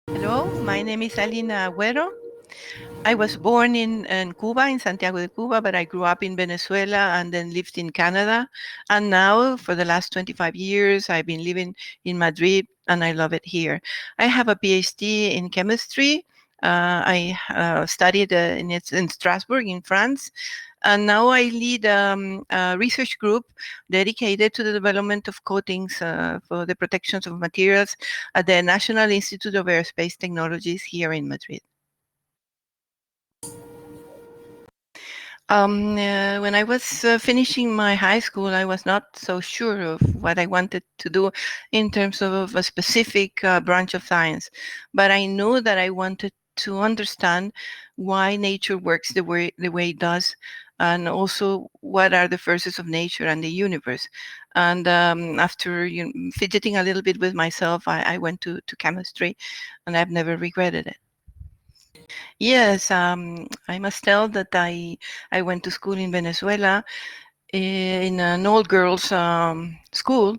Hello, my name is Alina Agüero. I was born in Cuba, in Santiago de Cuba, but I grew up in Venezuela and then lived in Canada. And now, for the last 25 years, I've been living in Madrid and I love it here. I have a PhD in chemistry. I studied in Strasbourg, in France. And now I lead a research group dedicated to the development of coatings for the protections of materials at the National Institute of Aerospace Technologies here in Madrid. When I was finishing my high school, I was not so sure of what I wanted to do in terms of a specific branch of science, but I knew that I wanted to understand why nature works the way it does, and also what are the forces of nature and the universe. And after fidgeting a little bit with myself, I went to chemistry, and I've never regretted it. Yes, I must tell that I went to school in Venezuela in an all girls school,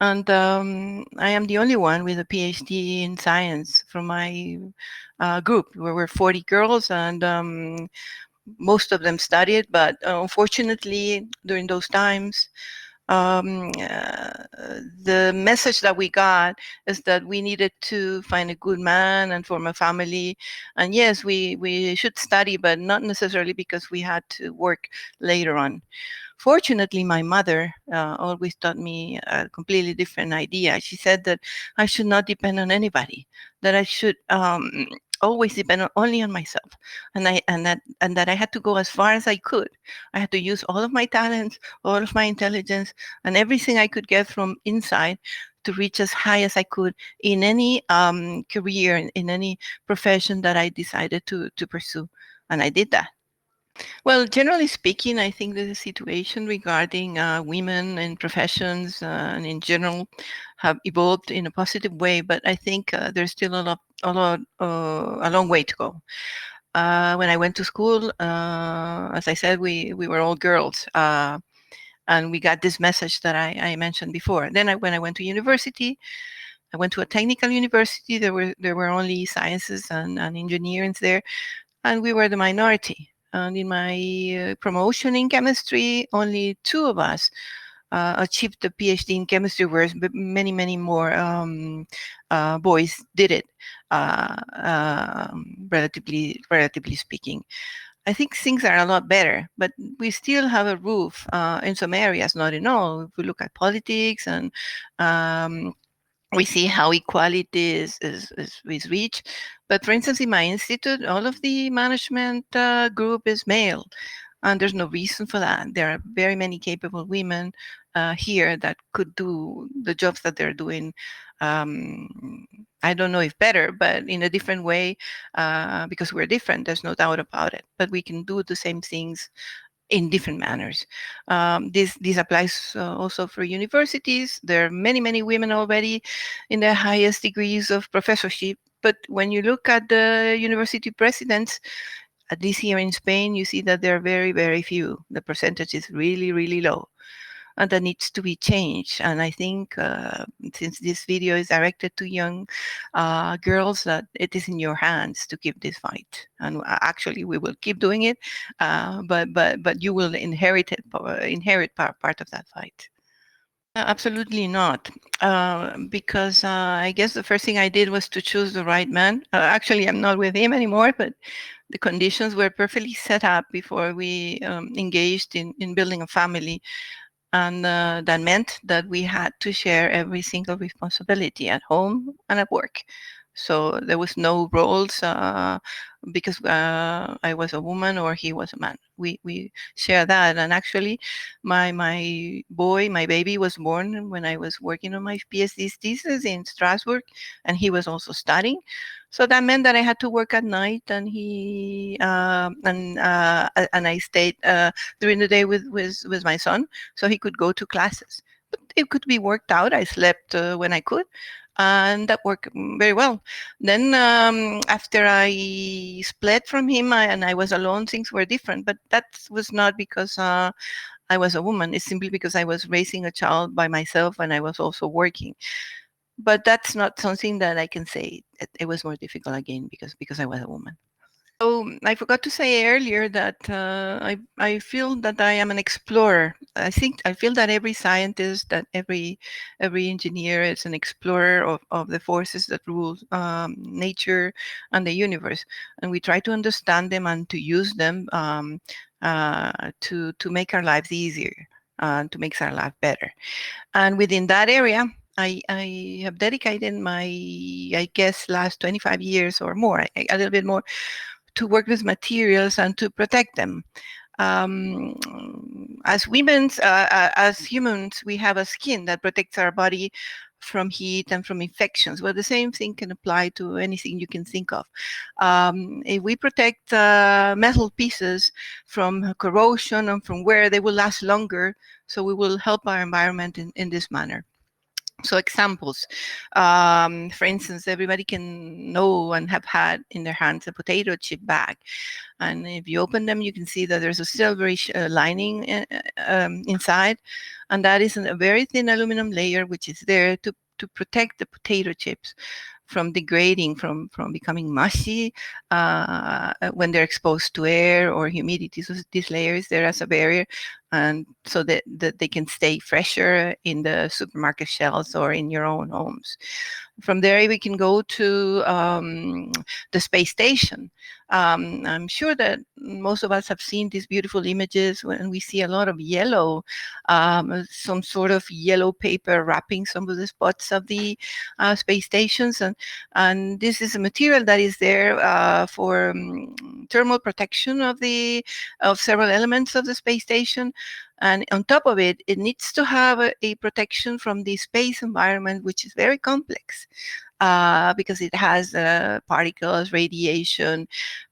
and I am the only one with a PhD in science from my group. We were 40 girls, and most of them studied, but unfortunately, during those times, um, uh, the message that we got is that we needed to find a good man and form a family. And yes, we should study, but not necessarily because we had to work later on. Fortunately, my mother always taught me a completely different idea. She said that I should not depend on anybody, that I should always depend only on myself, and that I had to go as far as I could. I had to use all of my talents, all of my intelligence, and everything I could get from inside to reach as high as I could in any career, in any profession that I decided to pursue, and I did that. Well, generally speaking, I think that the situation regarding women and professions and in general have evolved in a positive way, but I think there's still a long way to go. When I went to school, as I said, we were all girls, and we got this message that I mentioned before. Then when I went to university, I went to a technical university. There were only sciences and engineering there, and we were the minority. And in my promotion in chemistry, only two of us achieved the PhD in chemistry, whereas many, many more boys did it. Relatively speaking, I think things are a lot better, but we still have a roof in some areas, not in all. If we look at politics and um, we see how equality is reached. But for instance, in my institute, all of the management group is male, and there's no reason for that. There are very many capable women here that could do the jobs that they're doing. I don't know if better, but in a different way, because we're different. There's no doubt about it. But we can do the same things in different manners. This applies also for universities. There are many women already in the highest degrees of professorship. But when you look at the university presidents, at least here in Spain, you see that there are very few. The percentage is really low, and that needs to be changed. And I think since this video is directed to young girls, that it is in your hands to keep this fight. And actually, we will keep doing it, but you will inherit part of that fight. Absolutely not. Because I guess the first thing I did was to choose the right man. Actually, I'm not with him anymore, but the conditions were perfectly set up before we engaged in building a family. And that meant that we had to share every single responsibility at home and at work. So there was no roles because I was a woman or he was a man. We share that, and actually, my baby was born when I was working on my PhD thesis in Strasbourg, and he was also studying. So that meant that I had to work at night, and and I stayed during the day with my son, so he could go to classes. But it could be worked out. I slept when I could, and that worked very well. Then after I split from him and I was alone, things were different. But that was not because I was a woman. It's simply because I was raising a child by myself and I was also working. but that's not something that I can say it was more difficult again because I was a woman. So I forgot to say earlier that I feel that I am an explorer. I feel that every scientist, that every engineer is an explorer of the forces that rule nature and the universe, and we try to understand them and to use them to make our lives easier, to make our life better. And within that area, I have dedicated my, I guess, last 25 years or more, a little bit more, to work with materials and to protect them. As women, as humans, we have a skin that protects our body from heat and from infections. Well, the same thing can apply to anything you can think of. If we protect metal pieces from corrosion and from wear, they will last longer. So we will help our environment in this manner. So examples, for instance, everybody can know and have had in their hands a potato chip bag. And if you open them, you can see that there's a silverish lining inside. And that is a very thin aluminum layer, which is there to protect the potato chips from degrading, from becoming mushy when they're exposed to air or humidity. So this layer is there as a barrier, and so that they can stay fresher in the supermarket shelves or in your own homes. From there, we can go to the space station. I'm sure that most of us have seen these beautiful images when we see a lot of yellow, some sort of yellow paper wrapping some of the spots of the space stations. And this is a material that is there for thermal protection of several elements of the space station. And on top of it, it needs to have a protection from the space environment, which is very complex because it has particles, radiation,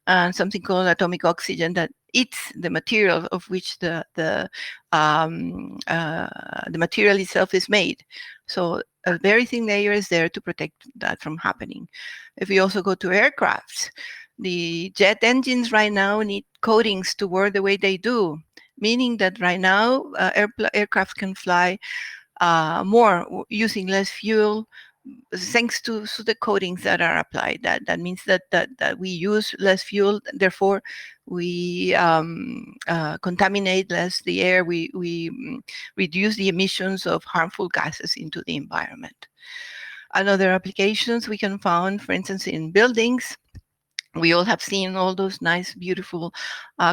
and something called atomic oxygen that eats the material of which the material itself is made. So a very thin layer is there to protect that from happening. If we also go to aircrafts, the jet engines right now need coatings to work the way they do, meaning that right now aircraft can fly more using less fuel thanks to the coatings that are applied. That means that we use less fuel, therefore we contaminate less the air. We reduce the emissions of harmful gases into the environment. Another applications we can find, for instance, in buildings. We all have seen all those nice, beautiful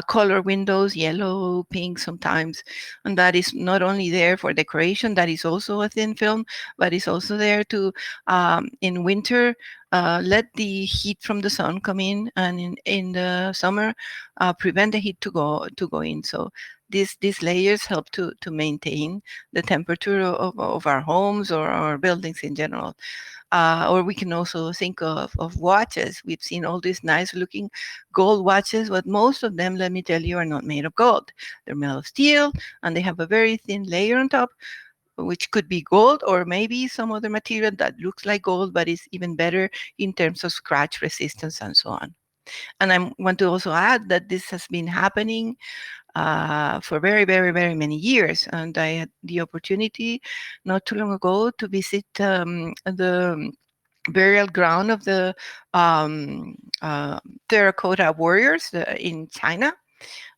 color windows, yellow, pink sometimes. And that is not only there for decoration, that is also a thin film, but it's also there to, in winter, let the heat from the sun come in, and in the summer, prevent the heat to go in. So these layers help to maintain the temperature of our homes or our buildings in general. Or we can also think of watches. We've seen all these nice looking gold watches, but most of them, let me tell you, are not made of gold. They're made of steel, and they have a very thin layer on top, which could be gold or maybe some other material that looks like gold, but is even better in terms of scratch resistance and so on. And I want to also add that this has been happening for very, very, very many years. And I had the opportunity not too long ago to visit the burial ground of the um, uh, terracotta warriors in China.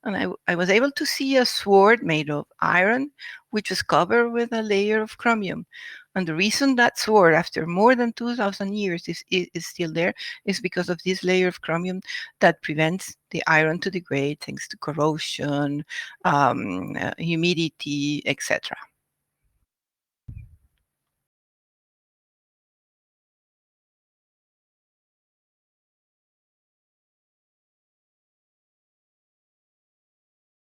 And I was able to see a sword made of iron, which was covered with a layer of chromium. And the reason that sword, after more than 2,000 years, is still there is because of this layer of chromium that prevents the iron to degrade thanks to corrosion, humidity, etc.